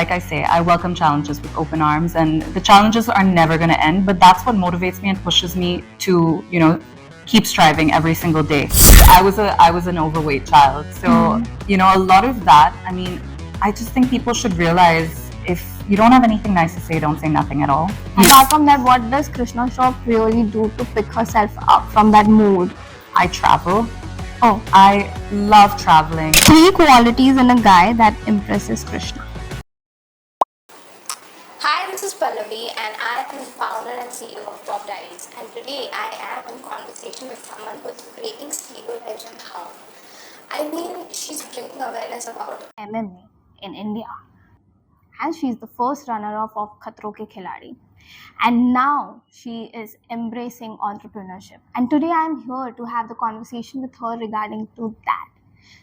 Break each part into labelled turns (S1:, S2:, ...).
S1: like I say, I welcome challenges with open arms, and the challenges are never going to end, but that's what motivates me and pushes me to, keep striving every single day. I was an overweight child. So, a lot of that, I just think people should realize if you don't have anything nice to say, don't say nothing at all.
S2: Apart from that, what does Krishna Shroff really do to pick herself up from that mood?
S1: I travel.
S2: Oh,
S1: I love traveling.
S2: 3 qualities in a guy that impresses Krishna.
S3: Hi, this is Pallavi, and I am the founder and CEO of Diaries. And today I am in conversation with someone who's breaking stereotypes and how. She's bringing awareness about
S2: MMA in India. And she's the first runner-up of Khatron Ke Khiladi. And now she is embracing entrepreneurship. And today I'm here to have the conversation with her regarding to that.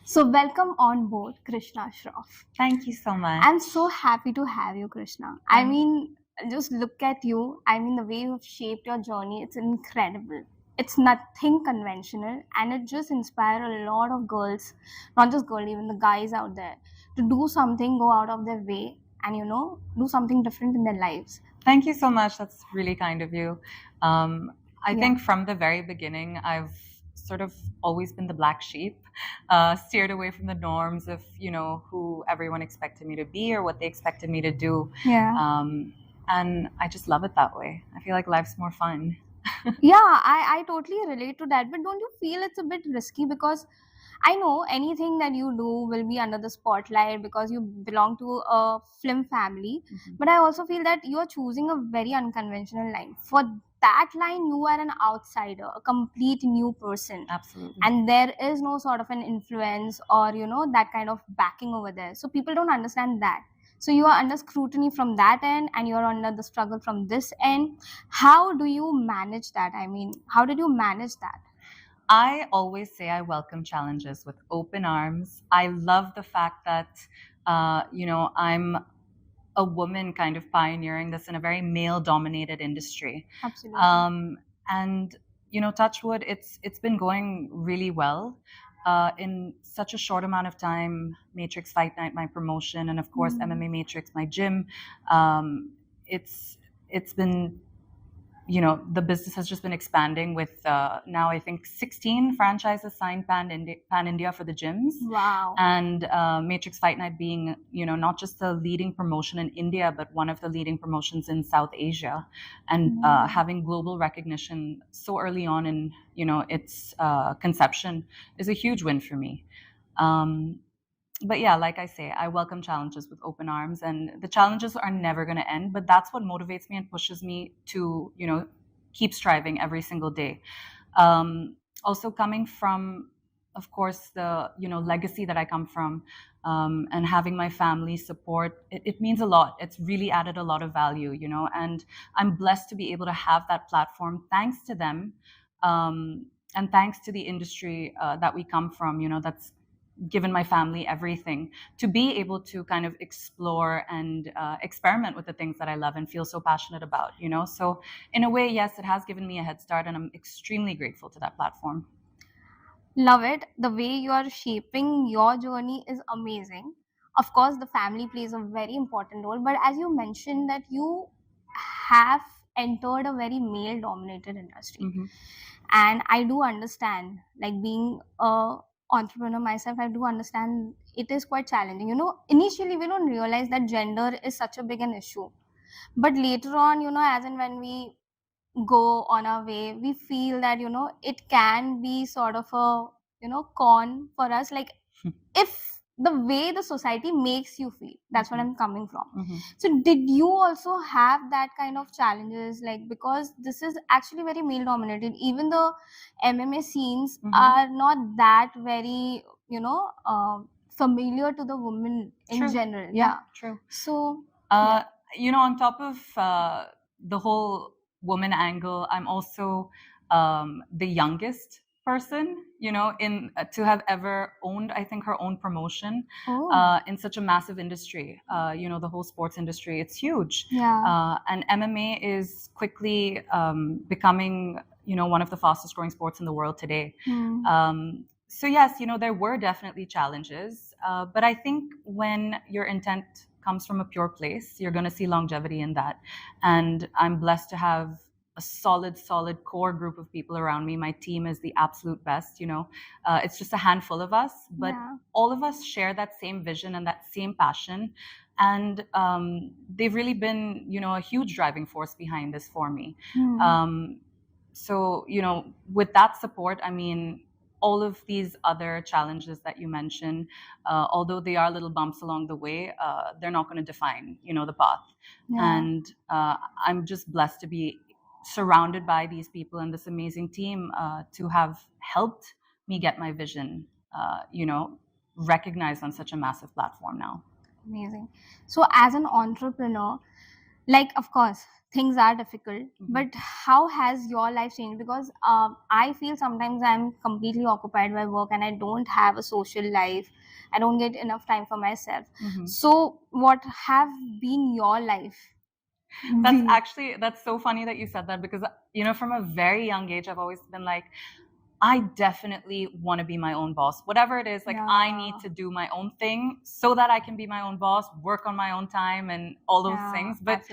S2: So welcome on board, Krishna Shroff.
S1: Thank you so much.
S2: I'm so happy to have you, Krishna. Just look at you. The way you've shaped your journey, it's incredible. It's nothing conventional, and it just inspires a lot of girls, not just girls, even the guys out there, to do something, go out of their way, and do something different in their lives.
S1: Thank you so much. That's really kind of you. I think from the very beginning, I've sort of always been the black sheep, steered away from the norms of, who everyone expected me to be or what they expected me to do.
S2: Yeah.
S1: And I just love it that way. I feel like life's more fun.
S2: Yeah, I totally relate to that. But don't you feel it's a bit risky? Because I know anything that you do will be under the spotlight because you belong to a film family. But I also feel that you are choosing a very unconventional line. For that line, you are an outsider, a complete new person.
S1: Absolutely.
S2: And there is no sort of an influence or, that kind of backing over there. So people don't understand that. So you are under scrutiny from that end and you're under the struggle from this end. How do you manage that? How did you manage that?
S1: I always say I welcome challenges with open arms. I love the fact that, I'm a woman kind of pioneering this in a very male-dominated industry.
S2: Absolutely.
S1: And, touch wood, it's been going really well. In such a short amount of time, Matrix Fight Night, my promotion, and of course MMA Matrix, my gym. It's been, the business has just been expanding with now I think 16 franchises signed pan India for the gyms.
S2: Wow.
S1: And Matrix Fight Night being, not just the leading promotion in India, but one of the leading promotions in South Asia, and having global recognition so early on in, its conception is a huge win for me. But yeah, like I say, I welcome challenges with open arms, and the challenges are never going to end, but that's what motivates me and pushes me to, keep striving every single day. Also coming from, of course, the, legacy that I come from, and having my family support, it means a lot. It's really added a lot of value, and I'm blessed to be able to have that platform thanks to them, and thanks to the industry that we come from, that's given my family everything to be able to kind of explore and experiment with the things that I love and feel so passionate about, So in a way, yes, it has given me a head start, and I'm extremely grateful to that platform.
S2: Love it. The way you are shaping your journey is amazing. Of course, the family plays a very important role, but as you mentioned that you have entered a very male-dominated industry. And I do understand, like being a entrepreneur myself, I do understand it is quite challenging. Initially we don't realize that gender is such a big an issue, but later on, as and when we go on our way, we feel that it can be sort of a con for us, like if the way the society makes you feel. That's what I'm coming from. So did you also have that kind of challenges, like, because this is actually very male dominated, even the MMA scenes are not that very familiar to the women in general.
S1: Yeah, true.
S2: So
S1: on top of the whole woman angle, I'm also the youngest person, to have ever owned, I think, her own promotion in such a massive industry. The whole sports industry, it's huge.
S2: Yeah.
S1: And MMA is quickly becoming, one of the fastest growing sports in the world today. So yes, there were definitely challenges, but I think when your intent comes from a pure place, you're going to see longevity in that. And I'm blessed to have a solid core group of people around me. My team is the absolute best. It's just a handful of us, but all of us share that same vision and that same passion. And they've really been, a huge driving force behind this for me. So, with that support, I mean, all of these other challenges that you mentioned, although they are little bumps along the way, they're not going to define, the path. And I'm just blessed to be surrounded by these people and this amazing team to have helped me get my vision, recognized on such a massive platform now.
S2: Amazing. So as an entrepreneur, like, of course, things are difficult, but how has your life changed? Because I feel sometimes I'm completely occupied by work and I don't have a social life. I don't get enough time for myself. So what have been your life?
S1: That's so funny that you said that, because, from a very young age, I've always been like, I definitely want to be my own boss. Whatever it is, like, I need to do my own thing so that I can be my own boss, work on my own time and all those things. But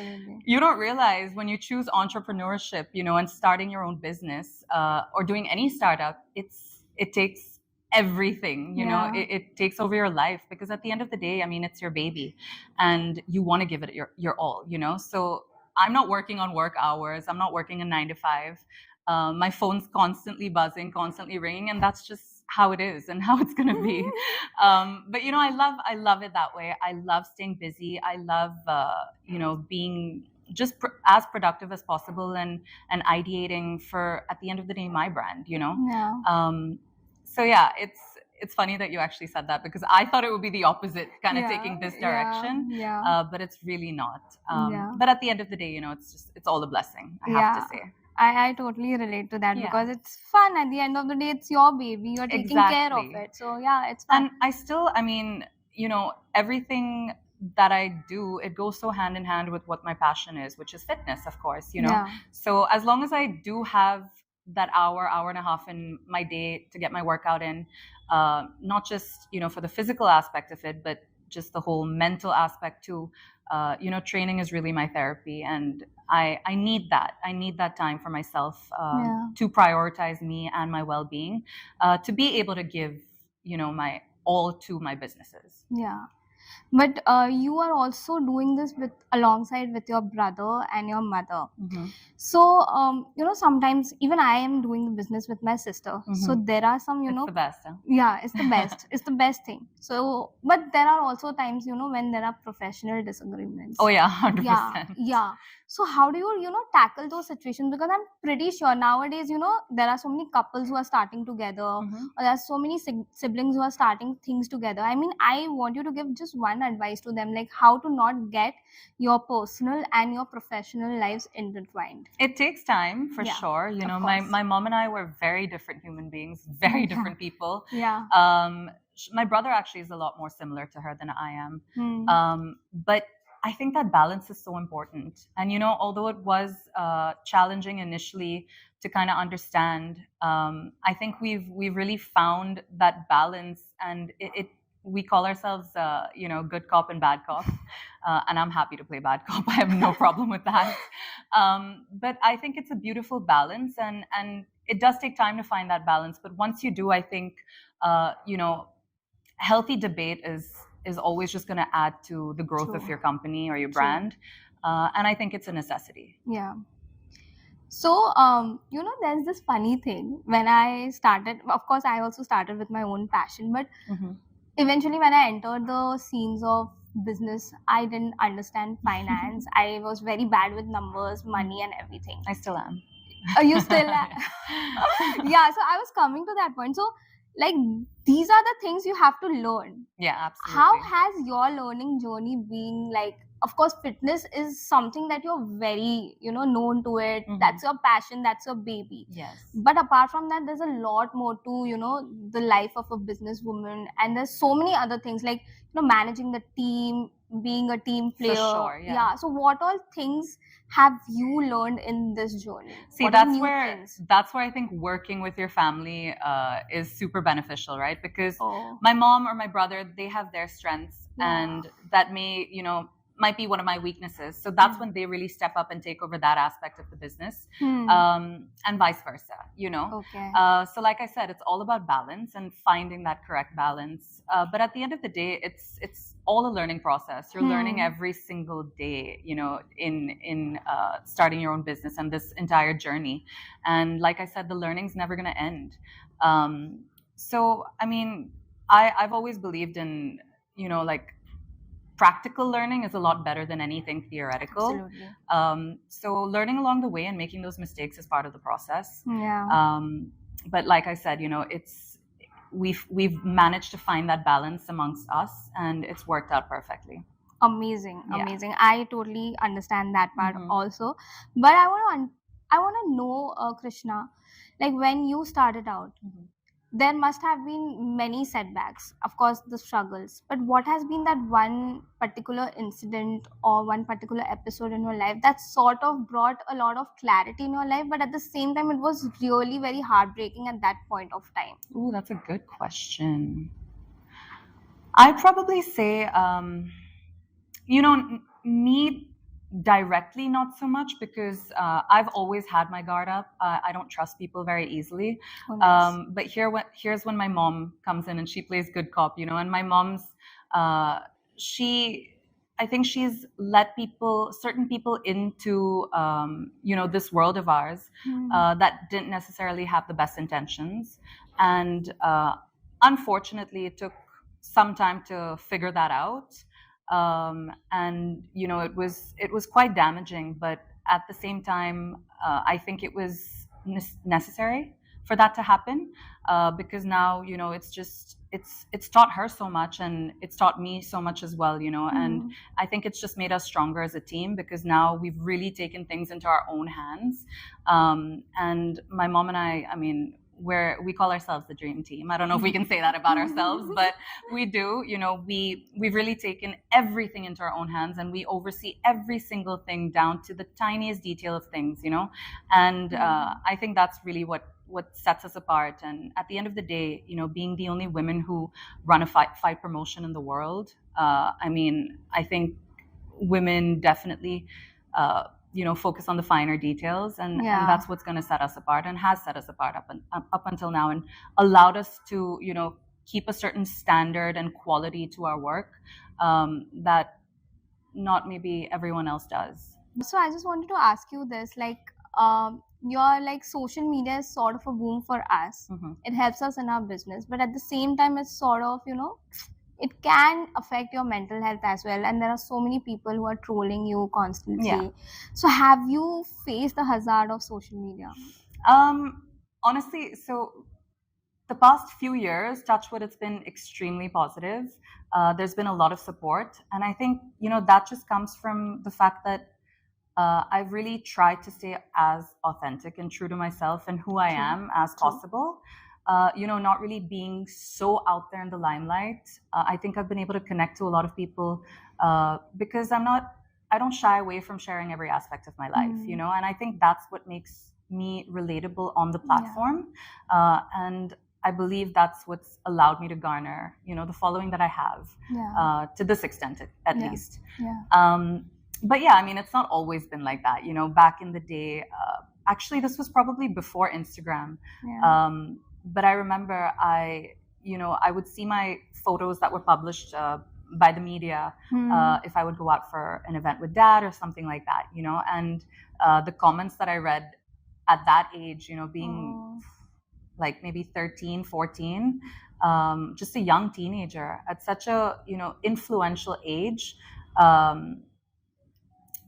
S1: you don't realize when you choose entrepreneurship, and starting your own business or doing any startup, it takes everything, it takes over your life, because at the end of the day, I mean, it's your baby and you want to give it your all, So I'm not working on work hours. I'm not working a 9 to 5. My phone's constantly buzzing, constantly ringing, and that's just how it is and how it's going to be. But I love it that way. I love staying busy. I love being just as productive as possible and ideating for, at the end of the day, my brand. So yeah, it's funny that you actually said that, because I thought it would be the opposite, kind of taking this direction. But it's really not. But at the end of the day, it's all a blessing, I have to say.
S2: I totally relate to that, because it's fun. At the end of the day, it's your baby. You're taking care of it. So yeah, it's fun.
S1: And everything that I do, it goes so hand in hand with what my passion is, which is fitness, of course, So as long as I do have that hour and a half in my day to get my workout in, not just, for the physical aspect of it, but just the whole mental aspect too. Training is really my therapy, and I need that. I need that time for myself to prioritize me and my well-being, to be able to give, my all to my businesses.
S2: Yeah. But you are also doing this alongside with your brother and your mother. So, sometimes even I am doing the business with my sister. So there are some,
S1: It's the best. Huh?
S2: Yeah, it's the best. It's the best thing. So, but there are also times, when there are professional disagreements.
S1: Oh yeah, 100%.
S2: Yeah. So how do you, tackle those situations? Because I'm pretty sure nowadays, there are so many couples who are starting together, or there are so many siblings who are starting things together. I mean, I want you to give just one advice to them, like how to not get your personal and your professional lives intertwined.
S1: It takes time, for sure. My mom and I were very different human beings, very different people.
S2: Yeah.
S1: My brother actually is a lot more similar to her than I am. But I think that balance is so important. And, although it was challenging initially to kind of understand, I think we've really found that balance, and we call ourselves, good cop and bad cop. And I'm happy to play bad cop. I have no problem with that. But I think it's a beautiful balance, and it does take time to find that balance. But once you do, I think, healthy debate is always just going to add to the growth of your company or your brand. And I think it's a necessity.
S2: Yeah. So, there's this funny thing. When I started, of course, I also started with my own passion, but eventually when I entered the scenes of business, I didn't understand finance. I was very bad with numbers, money, and everything.
S1: I still am.
S2: You still are? Yeah, so I was coming to that point. So, like, these are the things you have to learn.
S1: Yeah, absolutely.
S2: How has your learning journey been? Like, of course, fitness is something that you're very, known to it. That's your passion. That's your baby.
S1: Yes.
S2: But apart from that, there's a lot more to, the life of a businesswoman. And there's so many other things, like, managing the team, being a team player.
S1: For sure, yeah.
S2: So what all things have you learned in this journey?
S1: See, that's where I think working with your family is super beneficial, right? Because my mom or my brother, they have their strengths, and that may, might be one of my weaknesses. So that's when they really step up and take over that aspect of the business, and vice versa,
S2: Okay.
S1: So like I said, it's all about balance and finding that correct balance. But at the end of the day, it's all a learning process. You're learning every single day, in starting your own business and this entire journey. And like I said, the learning's never going to end. So, I mean, I've always believed in, like, practical learning is a lot better than anything theoretical.
S2: Absolutely.
S1: So learning along the way and making those mistakes is part of the process.
S2: Yeah.
S1: But like I said, we've managed to find that balance amongst us, and it's worked out perfectly.
S2: Amazing. I totally understand that part
S1: Mhm.
S2: also. But I want to know, Krishna, like when you started out, there must have been many setbacks, of course, the struggles. But what has been that one particular incident or one particular episode in your life that sort of brought a lot of clarity in your life, but at the same time, it was really very heartbreaking at that point of time?
S1: Ooh, that's a good question. I'd probably say, me directly, not so much, because I've always had my guard up. I don't trust people very easily.
S2: Oh, nice.
S1: But here's when my mom comes in and she plays good cop, and my mom's, I think she's let certain people into, this world of ours that didn't necessarily have the best intentions. And unfortunately, it took some time to figure that out. And it was quite damaging, but at the same time, I think it was necessary for that to happen, because now it's taught her so much, and it's taught me so much as well, and I think it's just made us stronger as a team, because now we've really taken things into our own hands. And my mom and I mean, we call ourselves the dream team. I don't know if we can say that about ourselves, but we do. We've really taken everything into our own hands, and we oversee every single thing down to the tiniest detail of things. And I think that's really what sets us apart. And at the end of the day, being the only women who run a fight promotion in the world, I mean, I think women definitely focus on the finer details, and that's what's going to set us apart, and has set us apart up until now, and allowed us to keep a certain standard and quality to our work that not maybe everyone else does.
S2: So I just wanted to ask you this, like, your like social media is sort of a boom for us. It helps us in our business, but at the same time, it's sort of it can affect your mental health as well, and there are so many people who are trolling you constantly. So have you faced the hazard of social media?
S1: Honestly, so the past few years, touch wood, it's been extremely positive. There's been a lot of support, and I think that just comes from the fact that I've really tried to stay as authentic and true to myself and who I am as possible. Not really being so out there in the limelight. I think I've been able to connect to a lot of people because I don't shy away from sharing every aspect of my life, and I think that's what makes me relatable on the platform. And I believe that's what's allowed me to garner, the following that I have, to this extent, at least. But yeah, I mean, it's not always been like that. Back in the day, actually, this was probably before Instagram. But I remember I would see my photos that were published by the media if I would go out for an event with dad or something like that, and the comments that I read at that age, being like maybe 13, 14, just a young teenager at such a, influential age.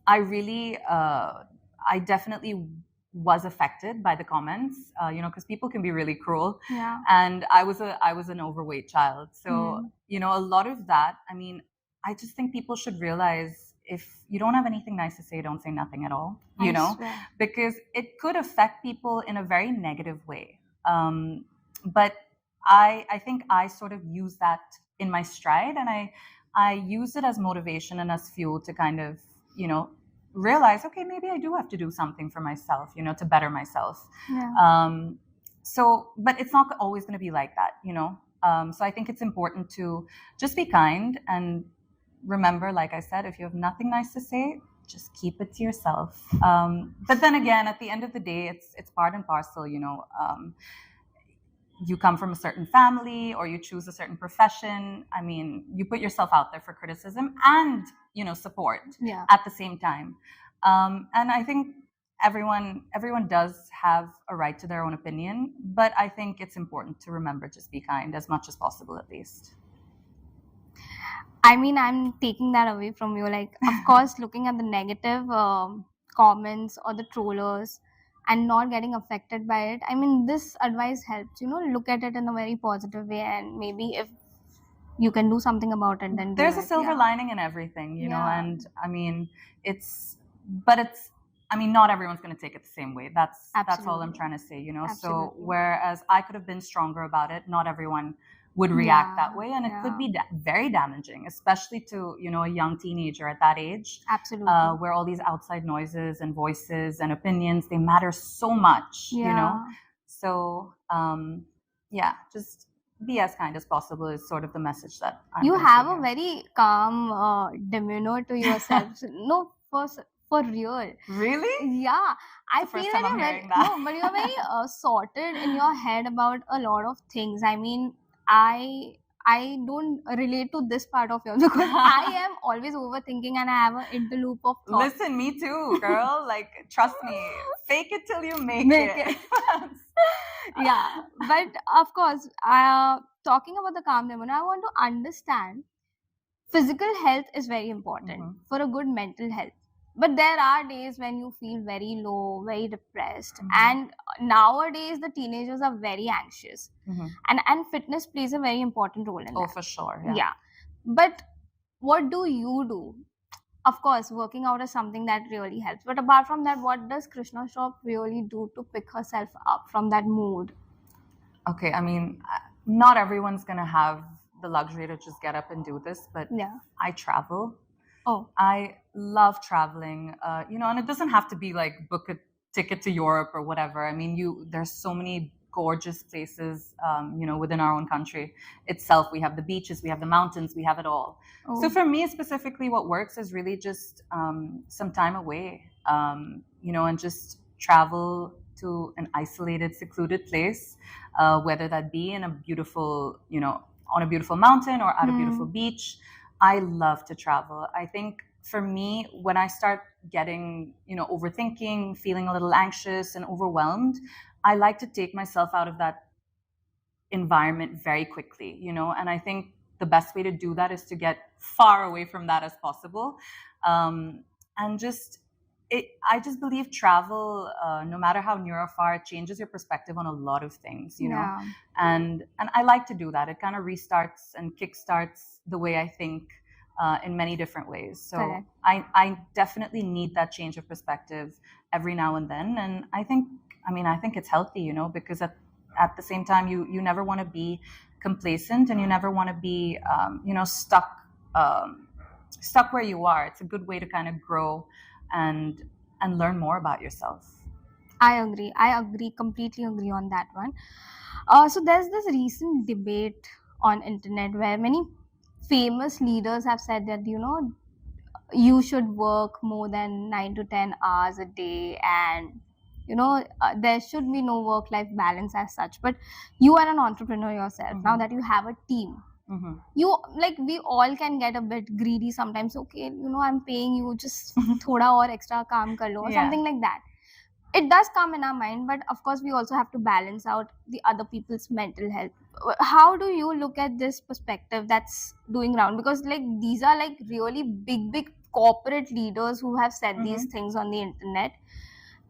S1: I definitely was affected by the comments, because people can be really cruel. And I was an overweight child. So, a lot of that, I mean, I just think people should realize, if you don't have anything nice to say, don't say nothing at all, because it could affect people in a very negative way. But I think I sort of use that in my stride, and I use it as motivation and as fuel to kind of, realize, okay, maybe I do have to do something for myself, to better myself. So, but it's not always going to be like that, So I think it's important to just be kind and, remember, like I said, if you have nothing nice to say, just keep it to yourself. But then again, at the end of the day, it's part and parcel. You come from a certain family or you choose a certain profession. I mean, you put yourself out there for criticism and support at the same time. And I think everyone does have a right to their own opinion, but I think it's important to remember, just be kind as much as possible, at least.
S2: I mean, I'm taking that away from you. Like, of course, looking at the negative comments or the trollers and not getting affected by it. I mean, this advice helps, look at it in a very positive way, and maybe if you can do something about it, then
S1: there's
S2: do
S1: a
S2: it.
S1: silver lining in everything, and I mean, not everyone's going to take it the same way. That's all I'm trying to say, So whereas I could have been stronger about it, not everyone would react that way, and it could be very damaging, especially to a young teenager at that age.
S2: Absolutely.
S1: Where all these outside noises and voices and opinions, they matter so much. So just be as kind as possible is sort of the message that
S2: you have a very calm demeanor to yourself. No, for real.
S1: Really?
S2: Yeah, I feel that you're very but you're very sorted in your head about a lot of things. I mean, I don't relate to this part of yours because I am always overthinking and I have an interloop of thoughts.
S1: Listen, me too, girl. Like, trust me, fake it till you make it.
S2: Yeah, but of course, talking about the calm demeanor, I want to understand physical health is very important for a good mental health. But there are days when you feel very low, very depressed. And nowadays, the teenagers are very anxious. And fitness plays a very important role in that.
S1: Oh, for sure.
S2: Yeah. But what do you do? Of course, working out is something that really helps. But apart from that, what does Krishna Shroff really do to pick herself up from that mood?
S1: Okay, I mean, not everyone's going to have the luxury to just get up and do this, but I travel.
S2: Oh,
S1: I love traveling, and it doesn't have to be like book a ticket to Europe or whatever. I mean, there's so many gorgeous places, within our own country itself. We have the beaches, we have the mountains, we have it all. Oh. So for me specifically, what works is really just some time away, and just travel to an isolated, secluded place, whether that be in a beautiful, on a beautiful mountain or at a beautiful beach. I love to travel. I think for me, when I start getting, overthinking, feeling a little anxious and overwhelmed, I like to take myself out of that environment very quickly, and I think the best way to do that is to get far away from that as possible. And I just believe travel, no matter how near or far, it changes your perspective on a lot of things, know. And I like to do that. It kind of restarts and kickstarts the way I think in many different ways. So I definitely need that change of perspective every now and then. And I think it's healthy, because at the same time, you never want to be complacent and you never want to be, stuck where you are. It's a good way to kind of grow and learn more about yourself.
S2: I agree, completely agree on that one. So there's this recent debate on internet where many famous leaders have said that, you should work more than 9 to 10 hours a day, and there should be no work-life balance as such. But you are an entrepreneur yourself. Now that you have a team, you, like, we all can get a bit greedy sometimes. Okay, I'm paying you, just thoda or extra kaam kar lo, or something like that. It does come in our mind, but of course we also have to balance out the other people's mental health. How do you look at this perspective that's doing round? Because these are really big corporate leaders who have said these things on the internet,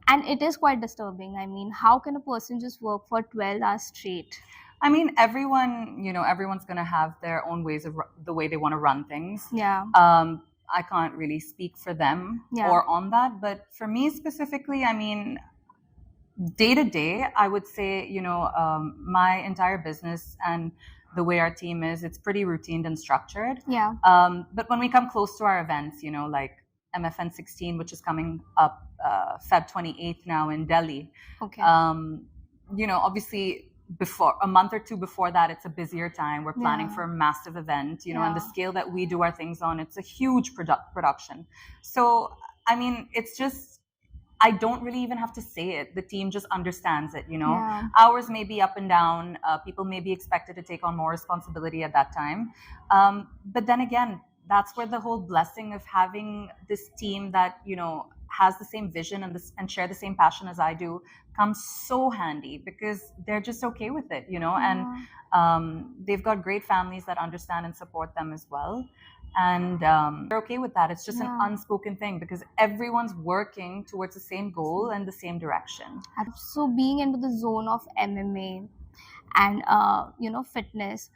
S2: and it is quite disturbing. I mean, how can a person just work for 12 hours straight?
S1: I mean, everyone's going to have their own ways of the way they want to run things.
S2: Yeah.
S1: I can't really speak for them or on that. But for me specifically, I mean, day to day, I would say, my entire business and the way our team is, it's pretty routine and structured.
S2: Yeah.
S1: But when we come close to our events, like MFN 16, which is coming up Feb 28th now in Delhi.
S2: Okay.
S1: Obviously before a month or two before that, it's a busier time. We're planning
S2: Yeah.
S1: for a massive event, you know, and the
S2: Yeah.
S1: scale that we do our things on, it's a huge production. So, I mean, it's just, I don't really even have to say it. The team just understands it, you know.
S2: Yeah.
S1: Hours may be up and down. People may be expected to take on more responsibility at that time. But then again, that's where the whole blessing of having this team that, you know, has the same vision and share the same passion as I do comes so handy, because they're just okay with it, you know.
S2: Yeah.
S1: And they've got great families that understand and support them as well. And they're okay with that. It's just an
S2: Yeah.
S1: unspoken thing, because everyone's working towards the same goal and the same direction.
S2: So being into the zone of MMA and you know, fitness,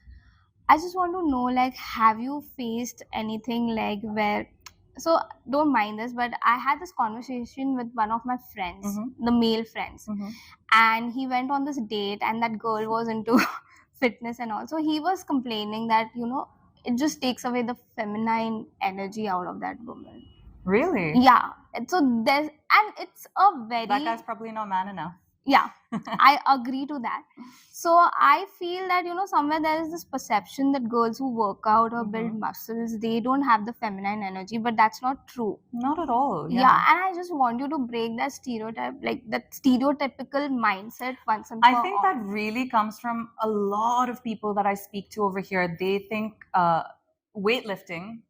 S2: I just want to know, like, have you faced anything like where, so don't mind this, but I had this conversation with one of my friends, the male friends, and he went on this date and that girl was into fitness and all. So he was complaining that, you know, it just takes away the feminine energy out of that woman.
S1: Really?
S2: Yeah. So there's, and it's a very,
S1: That guy's probably not man enough.
S2: yeah, I agree to that. So I feel that, you know, somewhere there is this perception that girls who work out or build muscles, they don't have the feminine energy, but that's not true.
S1: Not at all.
S2: Yeah, and I just want you to break that stereotype, like that stereotypical mindset once and for all.
S1: I think that really comes from a lot of people that I speak to over here. They think weightlifting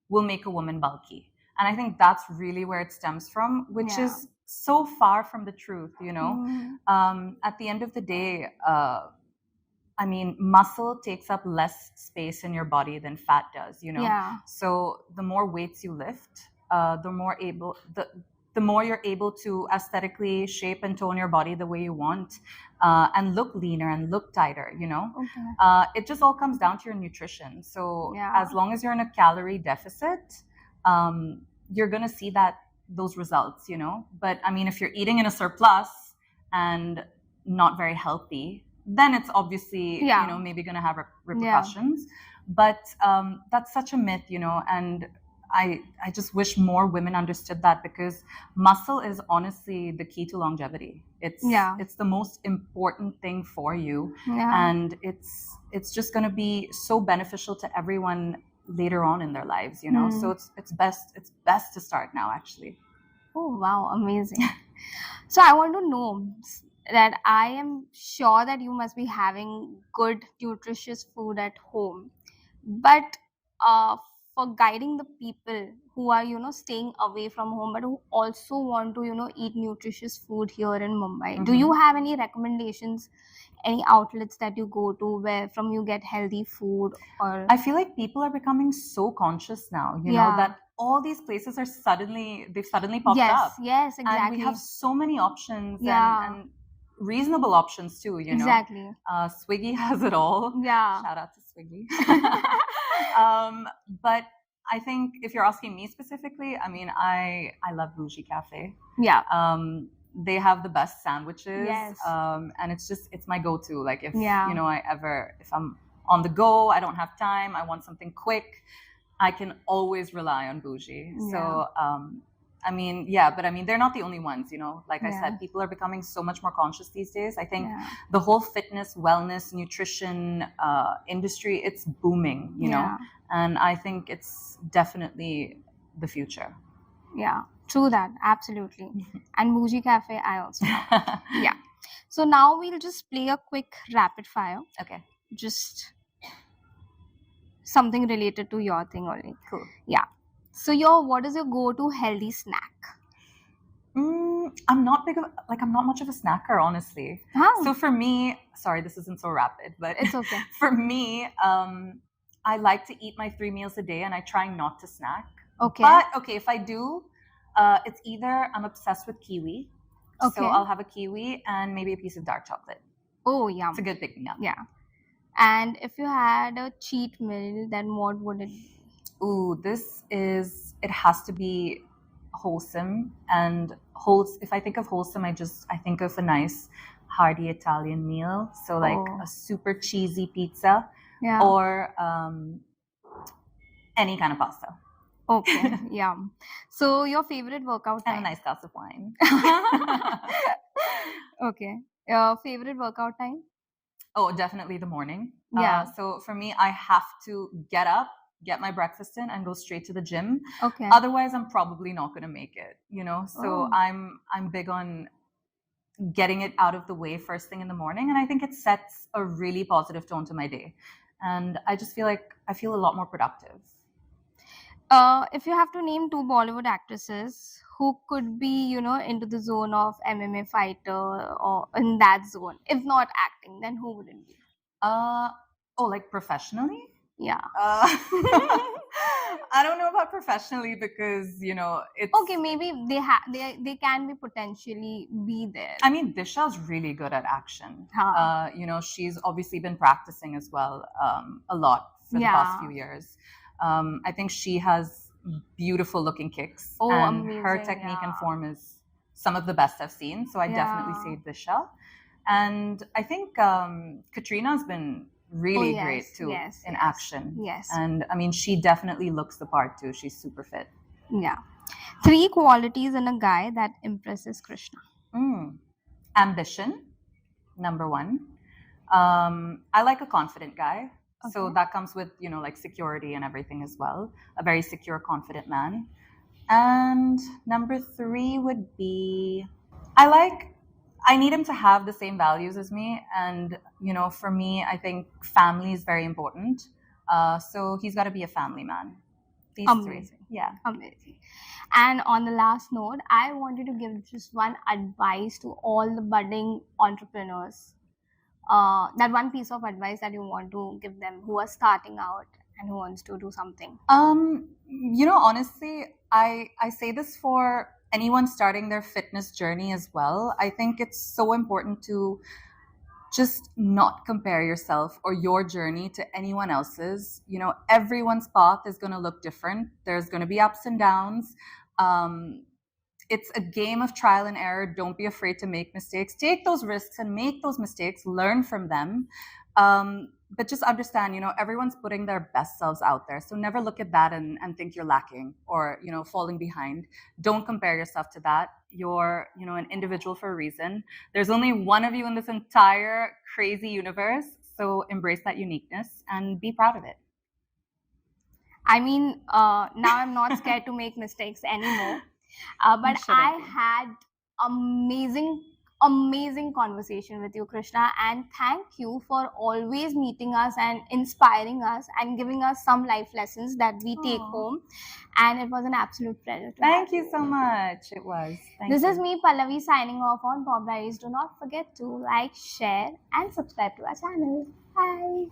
S1: will make a woman bulky. And I think that's really where it stems from, which is so far from the truth, you know. At the end of the day, I mean, muscle takes up less space in your body than fat does, you know.
S2: Yeah.
S1: So the more weights you lift, the more you're able to aesthetically shape and tone your body the way you want, and look leaner and look tighter, you know.
S2: Okay.
S1: It just all comes down to your nutrition. So
S2: Yeah.
S1: as long as you're in a calorie deficit, you're going to see those results, you know. But I mean, if you're eating in a surplus and not very healthy, then it's obviously, you know, maybe going to have repercussions. But that's such a myth, you know. And I just wish more women understood that, because muscle is honestly the key to longevity. It's the most important thing for you. And it's just going to be so beneficial to everyone later on in their lives, you know. So it's best to start now, actually.
S2: Oh wow, amazing. So I want to know that I am sure that you must be having good nutritious food at home, but for guiding the people who are, you know, staying away from home but who also want to, you know, eat nutritious food here in Mumbai, do you have any recommendations, any outlets that you go to where from you get healthy food? Or
S1: I feel like people are becoming so conscious now, you know, that all these places are they've suddenly popped up.
S2: Yes, exactly.
S1: And we have so many options, and reasonable options too, you know.
S2: Exactly.
S1: Swiggy has it all.
S2: Yeah.
S1: Shout out to Swiggy. But I think if you're asking me specifically, I mean, I love Bougie Cafe.
S2: Yeah.
S1: They have the best sandwiches.
S2: Yes.
S1: And it's my go-to. Like if,
S2: Yeah.
S1: you know, if I'm on the go, I don't have time, I want something quick, I can always rely on Bougie.
S2: Yeah.
S1: So, I mean, yeah, but I mean, they're not the only ones, you know. Like I said, people are becoming so much more conscious these days. I think the whole fitness, wellness, nutrition industry, it's booming, you know. And I think it's definitely the future.
S2: Yeah, true that, absolutely. And Bougie Cafe, I also love. Yeah. So now we'll just play a quick rapid fire.
S1: Okay.
S2: Just something related to your thing only.
S1: Cool.
S2: Yeah. So what is your go-to healthy snack?
S1: I'm not much of a snacker, honestly. So for me, sorry, this isn't so rapid, but
S2: it's okay.
S1: For me, I like to eat my 3 meals a day, and I try not to snack.
S2: Okay.
S1: But okay, if I do, it's either I'm obsessed with kiwi.
S2: Okay.
S1: So I'll have a kiwi and maybe a piece of dark chocolate.
S2: Oh, yum.
S1: It's a good pick-me-up.
S2: Yeah. And if you had a cheat meal, then what would it be?
S1: Ooh, it has to be wholesome. And if I think of wholesome, I think of a nice hearty Italian meal. So like a super cheesy pizza, or any kind of pasta.
S2: Okay, yum. So your favorite workout time?
S1: And a nice glass of wine.
S2: Okay. Your favorite workout time?
S1: Oh, definitely the morning.
S2: Yeah.
S1: So for me, I have to get up, get my breakfast in, and go straight to the gym.
S2: Okay.
S1: Otherwise, I'm probably not going to make it. So
S2: Oh.
S1: I'm big on getting it out of the way first thing in the morning, and I think it sets a really positive tone to my day. And I just feel like I feel a lot more productive.
S2: If you have to name two Bollywood actresses who could be, into the zone of MMA fighter or in that zone, if not acting, then who would it be?
S1: Like professionally?
S2: Yeah.
S1: I don't know about professionally because it's
S2: Okay, maybe they can be potentially be there.
S1: I mean, Disha's really good at action.
S2: Huh.
S1: She's obviously been practicing as well, a lot for the past few years. I think she has beautiful looking kicks,
S2: Oh,
S1: and her
S2: amazing,
S1: technique and
S2: yeah.
S1: form is some of the best I've seen. So I definitely
S2: Yeah.
S1: say Disha. And I think Katrina's been really
S2: yes,
S1: great too
S2: yes,
S1: in
S2: yes,
S1: action.
S2: yes.
S1: And I mean, she definitely looks the part too. She's super fit.
S2: Yeah. 3 qualities in a guy that impresses Krishna.
S1: Ambition, number one. I like a confident guy. So
S2: Okay.
S1: that comes with, like security and everything as well. A very secure, confident man. And number 3 would be I need him to have the same values as me. And, for me, I think family is very important. So he's got to be a family man. These 3.
S2: Amazing.
S1: Yeah.
S2: Amazing. And on the last note, I wanted to give just one advice to all the budding entrepreneurs. That one piece of advice that you want to give them who are starting out and who wants to do something.
S1: Honestly, I say this for anyone starting their fitness journey as well. I think it's so important to just not compare yourself or your journey to anyone else's. Everyone's path is going to look different. There's going to be ups and downs. It's a game of trial and error. Don't be afraid to make mistakes. Take those risks and make those mistakes. Learn from them. But just understand, everyone's putting their best selves out there. So never look at that and think you're lacking or, falling behind. Don't compare yourself to that. You're, an individual for a reason. There's only one of you in this entire crazy universe. So embrace that uniqueness and be proud of it.
S2: I mean, now I'm not scared to make mistakes anymore. But I had amazing conversation with you, Krishna, and thank you for always meeting us and inspiring us and giving us some life lessons that we take home. And it was an absolute pleasure.
S1: Thank you so much. It was.
S2: This is me, Pallavi, signing off on Pop Diaries. Do not forget to like, share, and subscribe to our channel. Bye.